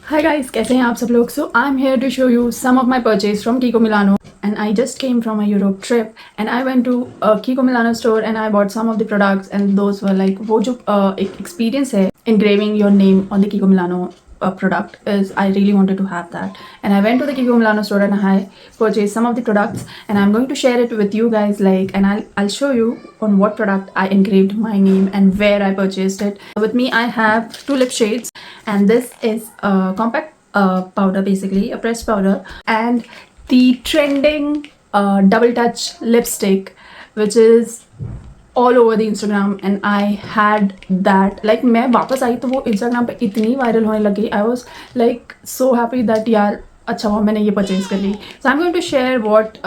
Hi guys, कैसे हैं आप सब लोग? So I'm here to show you some of my purchase from KIKO Milano, and I just came from a Europe trip and I went to a KIKO Milano store and I bought some of the products and those were like वो जो एक experience है engraving your name on the KIKO Milano product is I really wanted to have that, and I went to the KIKO Milano store and I purchased some of the products and I'm going to share it with you guys, like, and I'll show you on what product I engraved my name and where I purchased it. With me I have two lip shades, and this is a compact powder, basically a pressed powder, and the trending double touch lipstick which is all over the Instagram, and I had that, like, मैं वापस आई तो वो Instagram पे इतनी viral होने लगी. I was like so happy that यार अच्छा हुआ मैंने ये परचेज कर ली. So I'm going to share what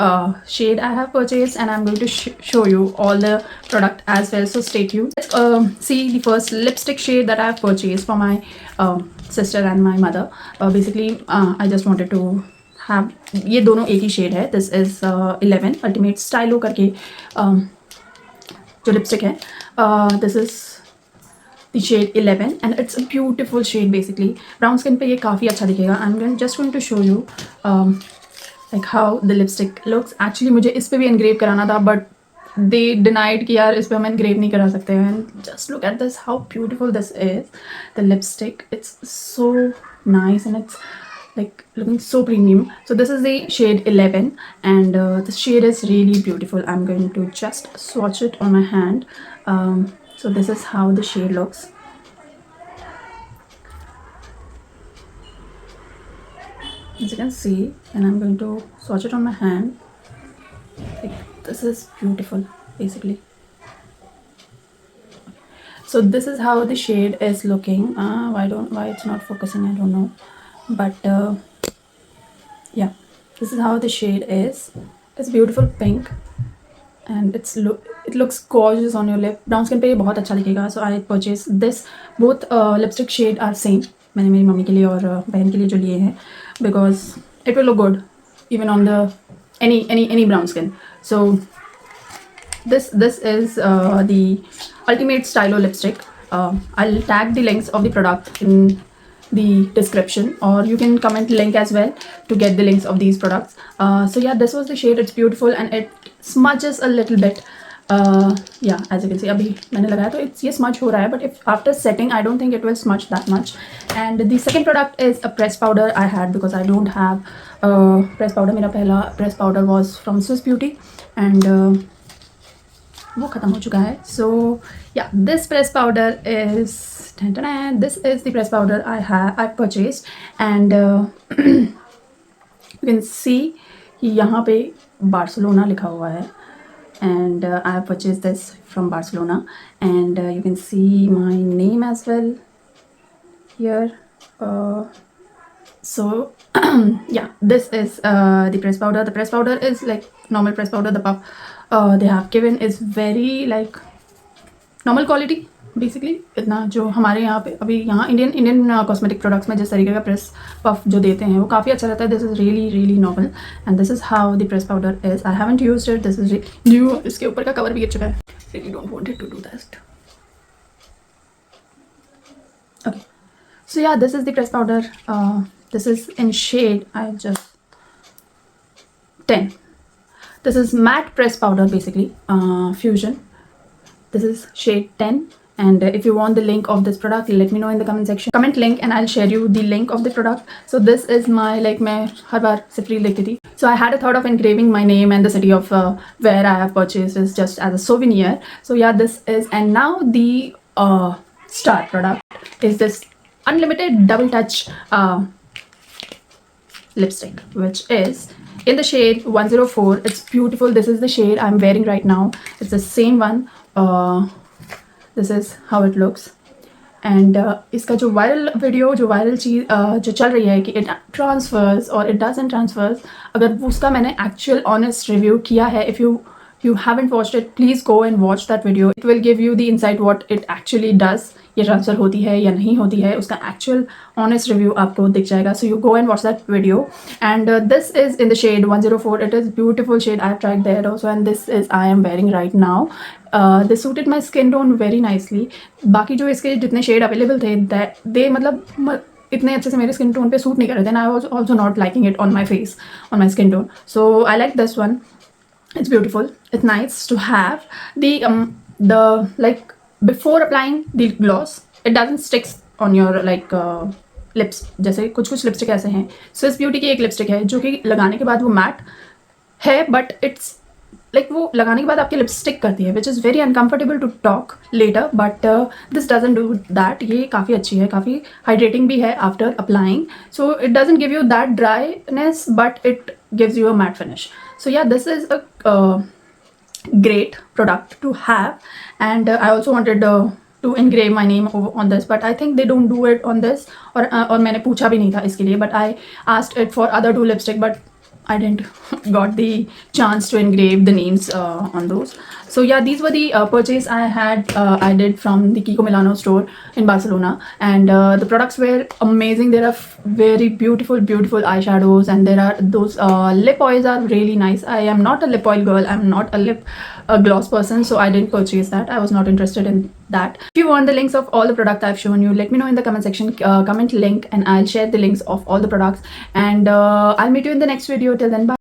shade I have purchased and I'm going to show you all the product as well, so stay tuned. Let's see the first lipstick shade that I have purchased for my sister and my mother. Basically I just wanted to have, ये दोनों एक ही shade है. This is 11 Ultimate Stylo करके जो lipstick है. This is the shade 11 and it's a beautiful shade. Basically brown skin पे ये काफ़ी अच्छा दिखेगा. I am just going to show you like how the lipstick looks. Actually मुझे इस पर भी एनग्रेव कराना था बट दे डिनाइड कि यार इस पर हम एनग्रेव नहीं करा सकते हैं. And just look at this, how beautiful this is. The lipstick, it's so nice and it's like looking so premium. So this is the shade 11 and the shade is really beautiful. I'm going to just swatch it on my hand. So this is how the shade looks. As you can see, and I'm going to swatch it on my hand. Like, this is beautiful basically. So this is how the shade is looking. Why it's not focusing, I don't know, but yeah, this is how the shade is. It's beautiful pink and it looks gorgeous on your lip. Brown skin पे ये बहुत अच्छा दिखेगा. So I purchased this. Both lipstick shade are same. मैंने मेरी mummy के लिए और बहन के लिए जो लिए हैं, because it will look good even on the any brown skin. So this is the Ultimate Stylo lipstick. I'll tag the links of the product in the description, or you can comment link as well to get the links of these products. So yeah, this was the shade. It's beautiful and it smudges a little bit. Yeah, as you can see, अभी मैंने लगाया तो ये smudge हो रहा है, but if after setting I don't think it will smudge that much. And the second product is a pressed powder I had, because I don't have pressed powder. मेरा पहला pressed powder was from Swiss Beauty and वो ख़त्म हो चुका है. So yeah, this pressed powder is this is the pressed powder I purchased, and you can see यहाँ पे Barcelona लिखा हुआ है, and I have purchased this from Barcelona, and you can see my name as well here. So yeah, this is the pressed powder. The pressed powder is like normal pressed powder. The puff they have given is very like normal quality basically. इतना जो हमारे यहाँ पे अभी यहाँ Indian cosmetic products में जिस तरीके का प्रेस पफ जो देते हैं वो काफ़ी अच्छा रहता है. This is really normal and this is how the press powder is. I haven't used it. This is new. इसके ऊपर का कवर भी गिर चुका है. Really don't want it to do that. Okay, so yeah, this is the press powder. This is in shade I just 10. This is matte press powder basically, Fusion. This is shade 10, and if you want the link of this product, let me know in the comment section. Comment link and I'll share you the link of the product. So this is my, like, मैं हर बार सिर्फ reel देखती थी. So I had a thought of engraving my name and the city of where I have purchased this just as a souvenir. So yeah, this is, and now the star product is this unlimited double touch lipstick, which is in the shade 104. It's beautiful. This is the shade I'm wearing right now. It's the same one. This is how it looks. And इसका जो viral video, जो viral चीज़ जो चल रही है कि it transverse और it doesn't transverse, अगर उसका मैंने एक्चुअल ऑनेस्ट रिव्यू किया है, if you haven't watched it, please go and watch that video. It will give you the insight what it actually does. ये ट्रांसफ़र होती है या नहीं होती है, उसका एक्चुअल ऑनेस्ट रिव्यू आपको दिख जाएगा. So you go and watch that video. And this is in the shade 104. It is beautiful shade. I have tried that also, and this is I am wearing right now. This suited my skin tone very nicely. बाकी जो इसके जितने shade available थे, that they मतलब इतने अच्छे से मेरे स्किन टोन पे सूट नहीं कर रहे थे, and I was also not liking it on my face, on my skin tone. So I like this one. It's beautiful, it's nice to have. The like, before applying the gloss, it doesn't sticks on your like lips. जैसे कुछ कुछ lipstick ऐसे हैं. Swiss beauty की एक lipstick है जो कि लगाने के बाद वो मैट है, बट इट्स लाइक वो लगाने के बाद आपके लिप्स स्टिक करती है, which is very uncomfortable to talk later, but this doesn't do that. ये काफ़ी अच्छी है, काफ़ी हाइड्रेटिंग भी है after applying. So it doesn't give you that dryness, but it gives you a matte finish. So yeah, this is a great product to have, and I also wanted to engrave my name on this, but I think they don't do it on this, और मैंने पूछा भी नहीं था इसके लिए, but I asked it for other two lipstick, but I didn't got the chance to engrave the names on those. So yeah, these were the purchase I did from the KIKO Milano store in Barcelona, and the products were amazing. There are very beautiful eyeshadows, and there are those lip oils are really nice. I am not a lip oil girl, I'm not a lip gloss person, so I didn't purchase that. I was not interested in that. If you want the links of all the products I've shown you, let me know in the comment section, comment link, and I'll share the links of all the products, and I'll meet you in the next video. Till then, bye.